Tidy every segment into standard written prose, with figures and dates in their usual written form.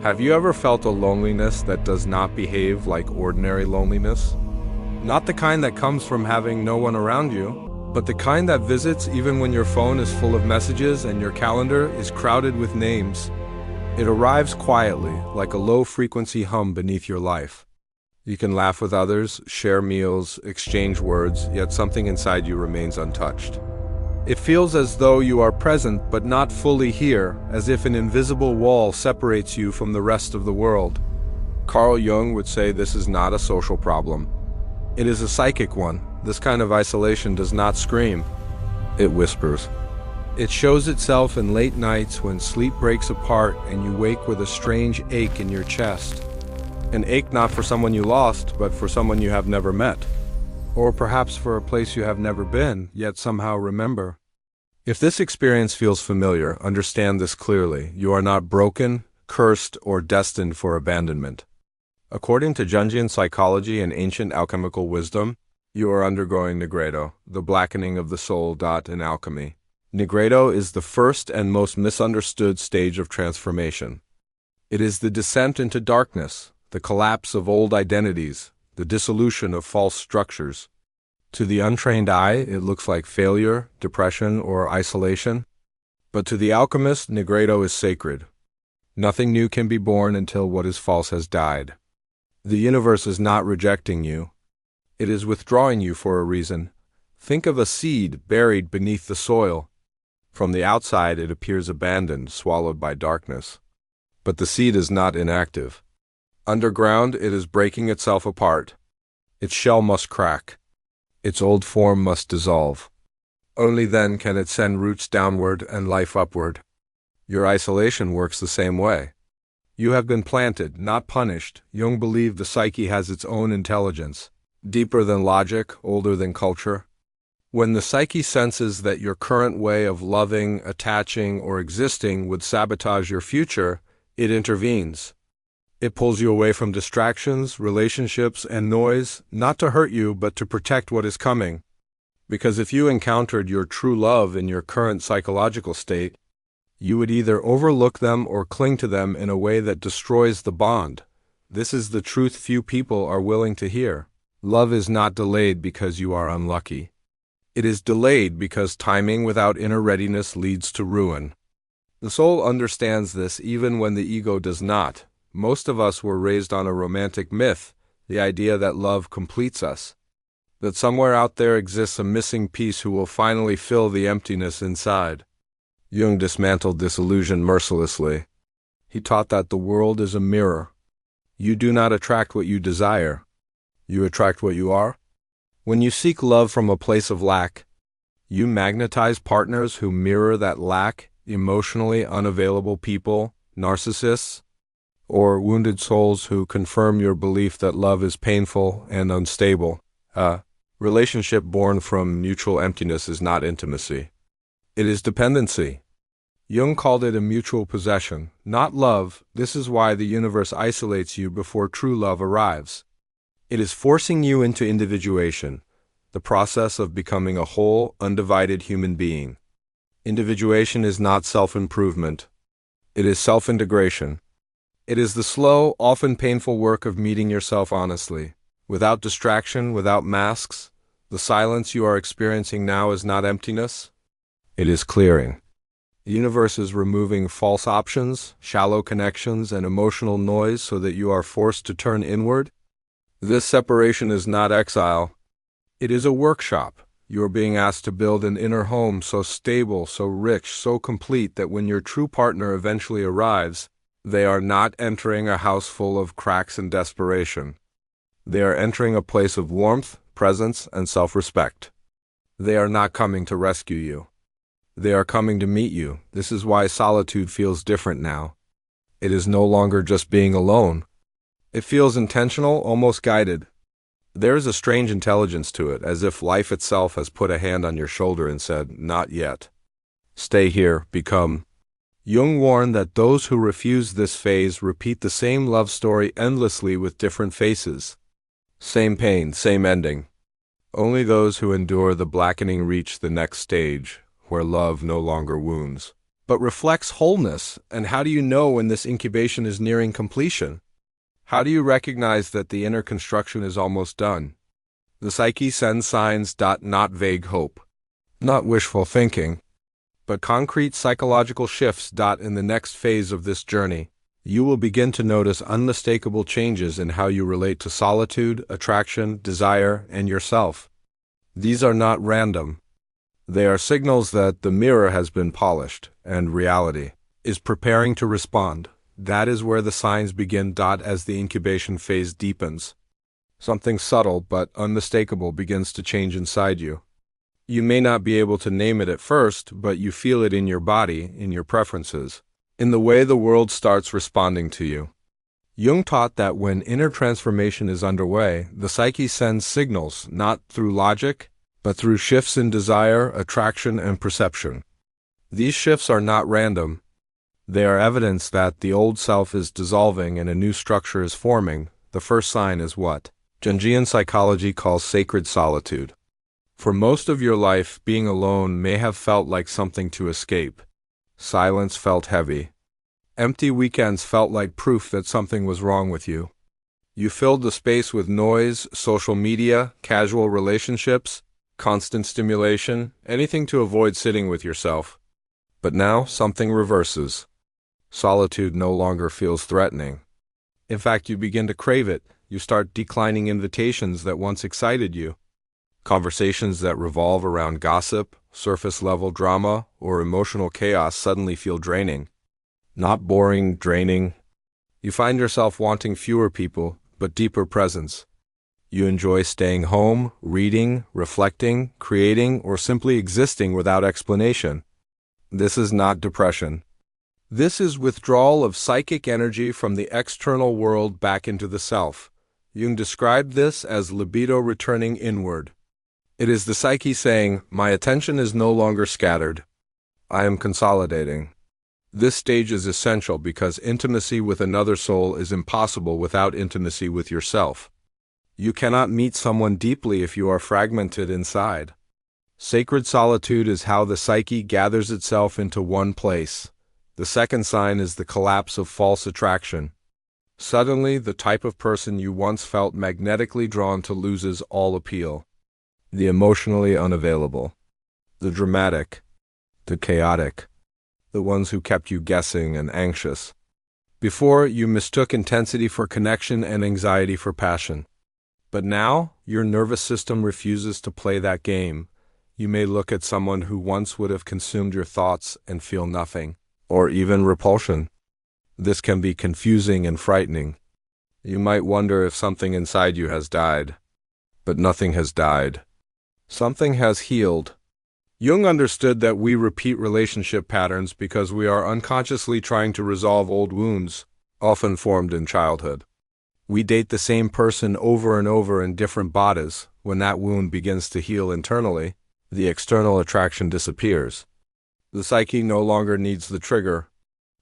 Have you ever felt a loneliness that does not behave like ordinary loneliness? Not the kind that comes from having no one around you, but the kind that visits even when your phone is full of messages and your calendar is crowded with names. It arrives quietly, like a low-frequency hum beneath your life. You can laugh with others, share meals, exchange words, yet something inside you remains untouched. It feels as though you are present but not fully here, as if an invisible wall separates you from the rest of the world. Carl Jung would say this is not a social problem. It is a psychic one. This kind of isolation does not scream. It whispers. It shows itself in late nights when sleep breaks apart and you wake with a strange ache in your chest. An ache not for someone you lost, but for someone you have never met. Or perhaps for a place you have never been, yet somehow remember. If this experience feels familiar, understand this clearly. You are not broken, cursed, or destined for abandonment. According to Jungian psychology and ancient alchemical wisdom, you are undergoing Nigredo, the blackening of the soul. In alchemy, Nigredo is the first and most misunderstood stage of transformation. It is the descent into darkness, the collapse of old identities, the dissolution of false structures. To the untrained eye, it looks like failure, depression, or isolation. But to the alchemist, Nigredo is sacred. Nothing new can be born until what is false has died. The universe is not rejecting you. It is withdrawing you for a reason. Think of a seed buried beneath the soil. From the outside, it appears abandoned, swallowed by darkness. But the seed is not inactive. Underground, it is breaking itself apart. Its shell must crack. Its old form must dissolve. Only then can it send roots downward and life upward. Your isolation works the same way. You have been planted, not punished. Jung believed the psyche has its own intelligence, deeper than logic, older than culture. When the psyche senses that your current way of loving, attaching, or existing would sabotage your future, it intervenes. It pulls you away from distractions, relationships, and noise, not to hurt you, but to protect what is coming. Because if you encountered your true love in your current psychological state, you would either overlook them or cling to them in a way that destroys the bond. This is the truth few people are willing to hear. Love is not delayed because you are unlucky. It is delayed because timing without inner readiness leads to ruin. The soul understands this even when the ego does not. Most of us were raised on a romantic myth, the idea that love completes us. That somewhere out there exists a missing piece who will finally fill the emptiness inside. Jung dismantled this illusion mercilessly. He taught that the world is a mirror. You do not attract what you desire. You attract what you are. When you seek love from a place of lack, you magnetize partners who mirror that lack, emotionally unavailable people, narcissists, or wounded souls who confirm your belief that love is painful and unstable. A relationship born from mutual emptiness is not intimacy. It is dependency. Jung called it a mutual possession, not love. This is why the universe isolates you before true love arrives. It is forcing you into individuation, the process of becoming a whole, undivided human being. Individuation is not self-improvement. It is self-integration. It is the slow, often painful work of meeting yourself honestly, without distraction, without masks. The silence you are experiencing now is not emptiness. It is clearing. The universe is removing false options, shallow connections, and emotional noise so that you are forced to turn inward. This separation is not exile. It is a workshop. You are being asked to build an inner home so stable, so rich, so complete that when your true partner eventually arrives, they are not entering a house full of cracks and desperation. They are entering a place of warmth, presence, and self-respect. They are not coming to rescue you. They are coming to meet you. This is why solitude feels different now. It is no longer just being alone. It feels intentional, almost guided. There is a strange intelligence to it, as if life itself has put a hand on your shoulder and said, "Not yet. Stay here, become." Jung warned that those who refuse this phase repeat the same love story endlessly with different faces. Same pain, same ending. Only those who endure the blackening reach the next stage, where love no longer wounds. but reflects wholeness. And how do you know when this incubation is nearing completion? How do you recognize that the inner construction is almost done? The psyche sends signs. Not vague hope, not wishful thinking, but concrete psychological shifts. In the next phase of this journey, you will begin to notice unmistakable changes in how you relate to solitude, attraction, desire, and yourself. These are not random. They are signals that the mirror has been polished, and reality is preparing to respond. That is where the signs begin. As the incubation phase deepens, something subtle but unmistakable begins to change inside you. You may not be able to name it at first, but you feel it in your body, in your preferences, in the way the world starts responding to you. Jung taught that when inner transformation is underway, the psyche sends signals, not through logic, but through shifts in desire, attraction, and perception. These shifts are not random. They are evidence that the old self is dissolving and a new structure is forming. The first sign is what Jungian psychology calls sacred solitude. For most of your life, being alone may have felt like something to escape. Silence felt heavy. Empty weekends felt like proof that something was wrong with you. You filled the space with noise, social media, casual relationships, constant stimulation, anything to avoid sitting with yourself. But now something reverses. Solitude no longer feels threatening. In fact, you begin to crave it. You start declining invitations that once excited you. Conversations that revolve around gossip, surface-level drama, or emotional chaos suddenly feel draining. Not boring, draining. You find yourself wanting fewer people, but deeper presence. You enjoy staying home, reading, reflecting, creating, or simply existing without explanation. This is not depression. This is withdrawal of psychic energy from the external world back into the self. Jung described this as libido returning inward. It is the psyche saying, "My attention is no longer scattered. I am consolidating." This stage is essential because intimacy with another soul is impossible without intimacy with yourself. You cannot meet someone deeply if you are fragmented inside. Sacred solitude is how the psyche gathers itself into one place. The second sign is the collapse of false attraction. Suddenly, the type of person you once felt magnetically drawn to loses all appeal. The emotionally unavailable, the dramatic, the chaotic, the ones who kept you guessing and anxious. Before, you mistook intensity for connection and anxiety for passion. But now, your nervous system refuses to play that game. You may look at someone who once would have consumed your thoughts and feel nothing, or even repulsion. This can be confusing and frightening. You might wonder if something inside you has died. But nothing has died. Something has healed. Jung understood that we repeat relationship patterns because we are unconsciously trying to resolve old wounds, often formed in childhood. We date the same person over and over in different bodies. When that wound begins to heal internally, the external attraction disappears. The psyche no longer needs the trigger.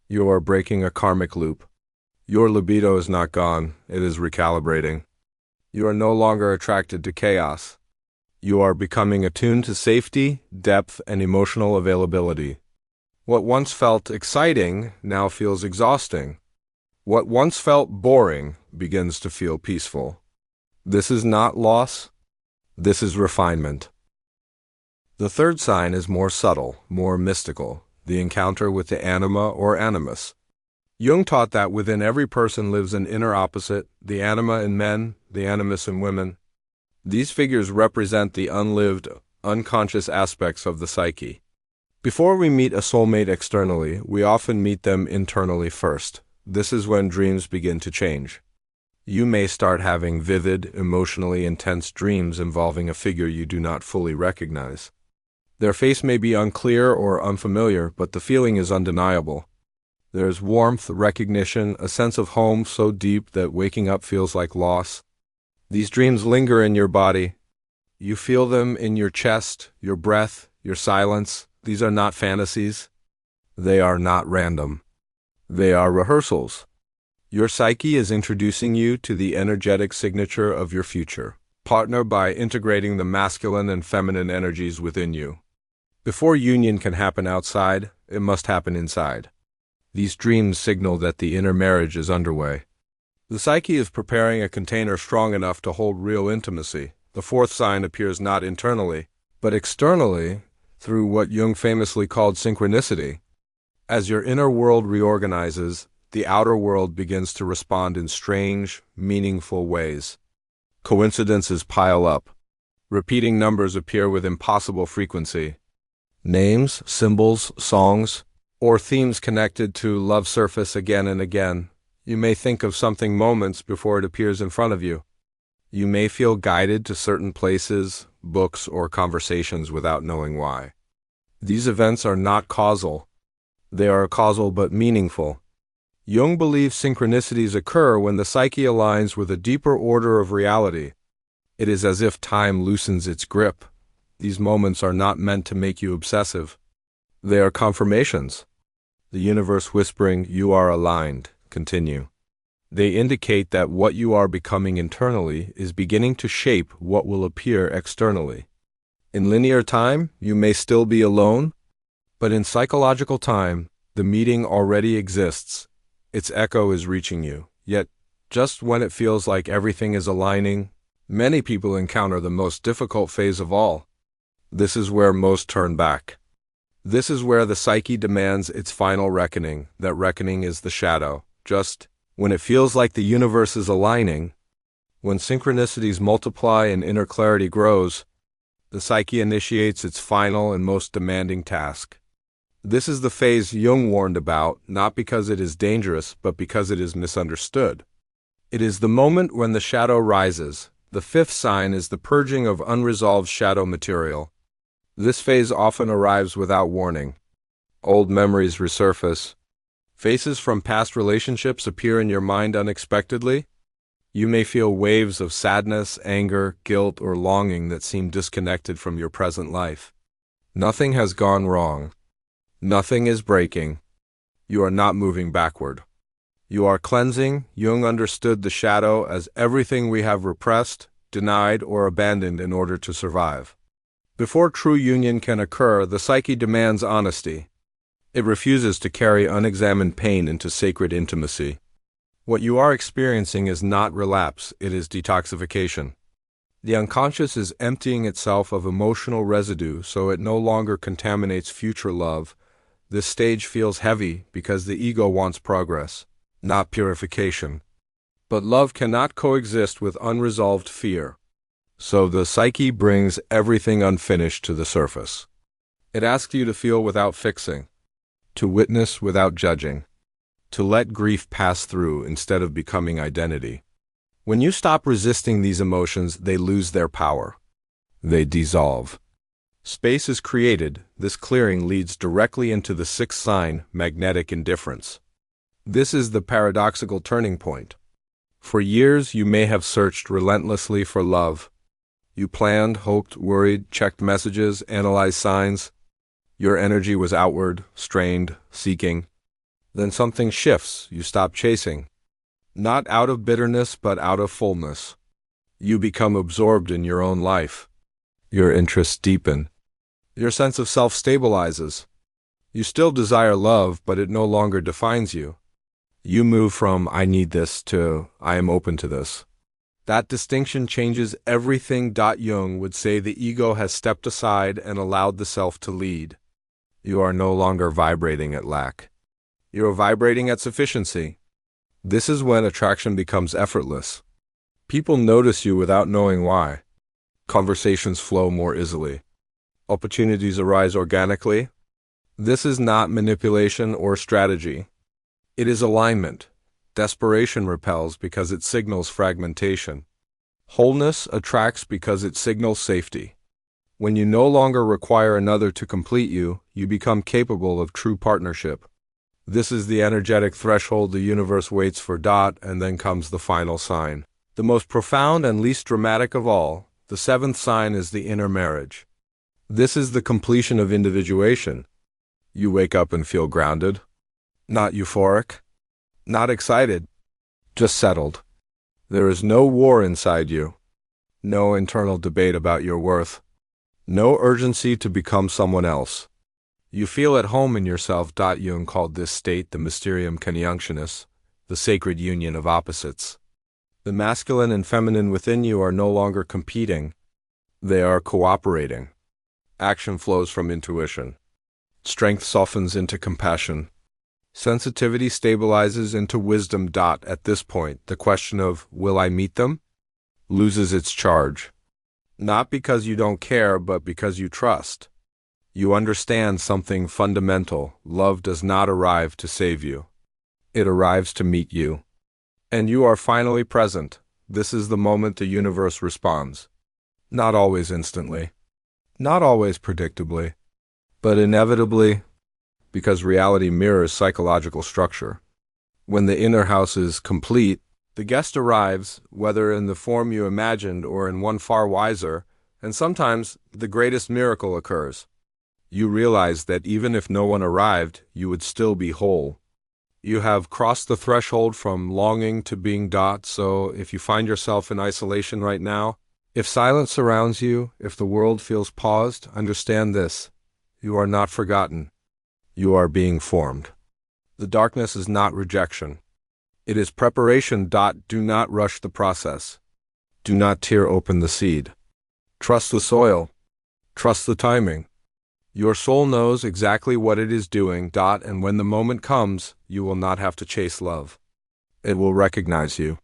You are breaking a karmic loop. Your libido is not gone, it is recalibrating. You are no longer attracted to chaos. You are becoming attuned to safety, depth, and emotional availability. What once felt exciting now feels exhausting. What once felt boring begins to feel peaceful. This is not loss. This is refinement. The third sign is more subtle, more mystical, the encounter with the anima or animus. Jung taught that within every person lives an inner opposite, the anima in men, the animus in women. These figures represent the unlived, unconscious aspects of the psyche. Before we meet a soulmate externally, we often meet them internally first. This is when dreams begin to change. You may start having vivid, emotionally intense dreams involving a figure you do not fully recognize. Their face may be unclear or unfamiliar, but the feeling is undeniable. There is warmth, recognition, a sense of home so deep that waking up feels like loss. These dreams linger in your body. You feel them in your chest, your breath, your silence. These are not fantasies. They are not random. They are rehearsals. Your psyche is introducing you to the energetic signature of your future partner by integrating the masculine and feminine energies within you. Before union can happen outside, it must happen inside. These dreams signal that the inner marriage is underway. The psyche is preparing a container strong enough to hold real intimacy. The fourth sign appears not internally, but externally, through what Jung famously called synchronicity. As your inner world reorganizes, the outer world begins to respond in strange, meaningful ways. Coincidences pile up. Repeating numbers appear with impossible frequency. Names, symbols, songs, or themes connected to love surface again and again. You may think of something moments before it appears in front of you. You may feel guided to certain places, books, or conversations without knowing why. These events are not causal. They are causal but meaningful. Jung believes synchronicities occur when the psyche aligns with a deeper order of reality. It is as if time loosens its grip. These moments are not meant to make you obsessive. They are confirmations. The universe whispering, "You are aligned." Continue. They indicate that what you are becoming internally is beginning to shape what will appear externally. In linear time, you may still be alone, but in psychological time, the meeting already exists. Its echo is reaching you. Yet, just when it feels like everything is aligning, many people encounter the most difficult phase of all. This is where most turn back. This is where the psyche demands its final reckoning. That reckoning is the shadow. Just when it feels like the universe is aligning, when synchronicities multiply and inner clarity grows, the psyche initiates its final and most demanding task. This is the phase Jung warned about, not because it is dangerous, but because it is misunderstood. It is the moment when the shadow rises. The fifth sign is the purging of unresolved shadow material. This phase often arrives without warning. Old memories resurface. Faces from past relationships appear in your mind unexpectedly. You may feel waves of sadness, anger, guilt, or longing that seem disconnected from your present life. Nothing has gone wrong. Nothing is breaking. You are not moving backward. You are cleansing. Jung understood the shadow as everything we have repressed, denied, or abandoned in order to survive. Before true union can occur, the psyche demands honesty. It refuses to carry unexamined pain into sacred intimacy. What you are experiencing is not relapse, it is detoxification. The unconscious is emptying itself of emotional residue so it no longer contaminates future love. This stage feels heavy because the ego wants progress, not purification. But love cannot coexist with unresolved fear. So the psyche brings everything unfinished to the surface. It asks you to feel without fixing, to witness without judging, to let grief pass through instead of becoming identity. When you stop resisting these emotions, they lose their power. They dissolve. Space is created. This clearing leads directly into the sixth sign, magnetic indifference. This is the paradoxical turning point. For years, you may have searched relentlessly for love. You planned, hoped, worried, checked messages, analyzed signs. Your energy was outward, strained, seeking. Then something shifts. You stop chasing. Not out of bitterness, but out of fullness. You become absorbed in your own life. Your interests deepen. Your sense of self stabilizes. You still desire love, but it no longer defines you. You move from "I need this" to "I am open to this." That distinction changes everything. Jung would say the ego has stepped aside and allowed the self to lead. You are no longer vibrating at lack. You are vibrating at sufficiency. This is when attraction becomes effortless. People notice you without knowing why. Conversations flow more easily. Opportunities arise organically. This is not manipulation or strategy. It is alignment. Desperation repels because it signals fragmentation. Wholeness attracts because it signals safety. When you no longer require another to complete you, you become capable of true partnership. This is the energetic threshold the universe waits for. And then comes the final sign. The most profound and least dramatic of all, the seventh sign is the inner marriage. This is the completion of individuation. You wake up and feel grounded. Not euphoric. Not excited. Just settled. There is no war inside you. No internal debate about your worth. No urgency to become someone else. You feel at home in yourself. Jung called this state the mysterium conjunctionis, the sacred union of opposites. The masculine and feminine within you are no longer competing. They are cooperating. Action flows from intuition. Strength softens into compassion. Sensitivity stabilizes into wisdom. At this point, the question of, will I meet them, loses its charge. Not because you don't care, but because you trust. You understand something fundamental. Love does not arrive to save you. It arrives to meet you. And you are finally present. This is the moment the universe responds. Not always instantly. Not always predictably. But inevitably, because reality mirrors psychological structure. When the inner house is complete, the guest arrives, whether in the form you imagined or in one far wiser, and sometimes the greatest miracle occurs. You realize that even if no one arrived, you would still be whole. You have crossed the threshold from longing to being. So if you find yourself in isolation right now, if silence surrounds you, if the world feels paused, understand this: you are not forgotten. You are being formed. The darkness is not rejection. It is preparation. Do not rush the process. Do not tear open the seed. Trust the soil. Trust the timing. Your soul knows exactly what it is doing. And when the moment comes, you will not have to chase love. It will recognize you.